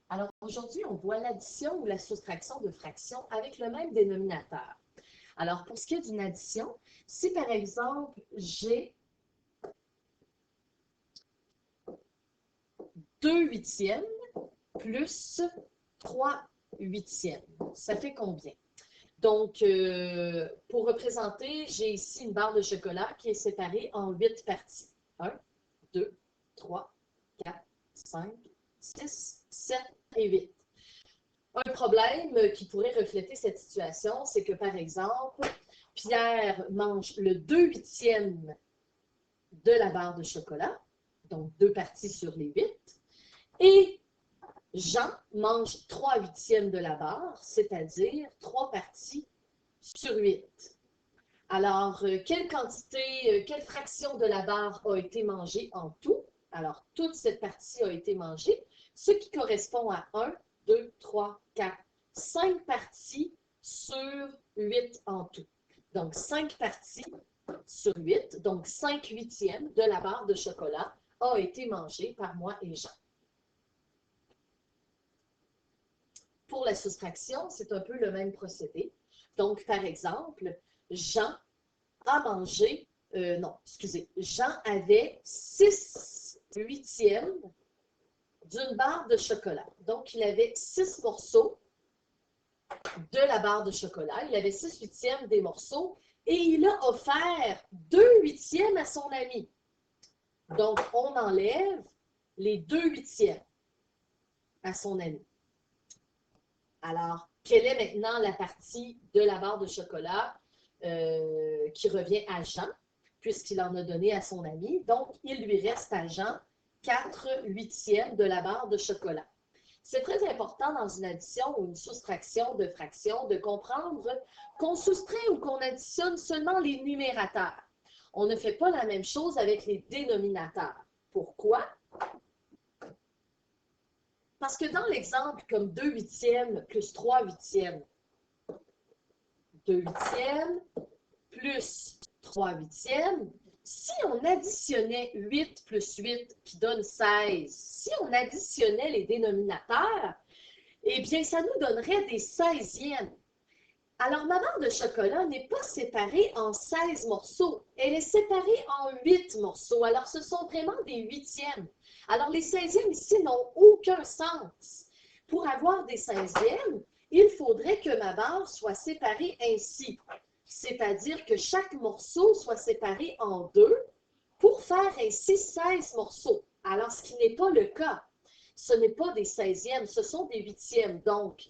Alors aujourd'hui, on voit l'addition ou la soustraction de fractions avec le même dénominateur. Alors pour ce qui est d'une addition, si par exemple j'ai 2 huitièmes plus 3 huitièmes, ça fait combien? Donc, pour représenter, j'ai ici une barre de chocolat qui est séparée en 8 parties. 1, 2, 3, 4, 5, 6, 7 et 8. Un problème qui pourrait refléter cette situation, c'est que, par exemple, Pierre mange le 2 huitièmes de la barre de chocolat, donc 2 parties sur les 8, et Jean mange 3 huitièmes de la barre, c'est-à-dire 3 parties sur 8. Alors, quelle quantité, quelle fraction de la barre a été mangée en tout? Alors, toute cette partie a été mangée, ce qui correspond à 1, 2, 3, 4, 5 parties sur 8 en tout. Donc, 5 parties sur 8, donc 5 huitièmes de la barre de chocolat a été mangée par moi et Jean. Pour la soustraction, c'est un peu le même procédé. Donc, par exemple, Jean a mangé, Jean avait 6 huitièmes d'une barre de chocolat. Donc, il avait 6 morceaux de la barre de chocolat. Il avait 6 huitièmes des morceaux et il a offert 2 huitièmes à son ami. Donc, on enlève les 2 huitièmes à son ami. Alors, quelle est maintenant la partie de la barre de chocolat qui revient à Jean, puisqu'il en a donné à son ami? Donc, il lui reste à Jean 4 huitièmes de la barre de chocolat. C'est très important dans une addition ou une soustraction de fractions de comprendre qu'on soustrait ou qu'on additionne seulement les numérateurs. On ne fait pas la même chose avec les dénominateurs. Pourquoi? Parce que dans l'exemple comme 2 huitièmes plus 3 huitièmes, 2 huitièmes plus 3 huitièmes, si on additionnait 8 plus 8 qui donne 16, si on additionnait les dénominateurs, eh bien, ça nous donnerait des 16e. Alors, ma barre de chocolat n'est pas séparée en 16 morceaux. Elle est séparée en 8 morceaux. Alors, ce sont vraiment des huitièmes. Alors, les 16e ici n'ont aucun sens. Pour avoir des 16e, il faudrait que ma barre soit séparée ainsi. C'est-à-dire que chaque morceau soit séparé en 2 pour faire ainsi 16 morceaux. Alors, ce qui n'est pas le cas. Ce n'est pas des 16e, ce sont des huitièmes. Donc,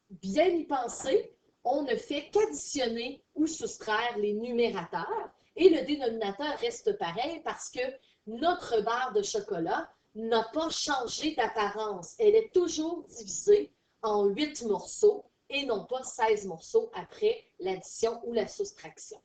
bien y penser, on ne fait qu'additionner ou soustraire les numérateurs et le dénominateur reste pareil parce que notre barre de chocolat n'a pas changé d'apparence. Elle est toujours divisée en 8 morceaux et non pas 16 morceaux après l'addition ou la soustraction.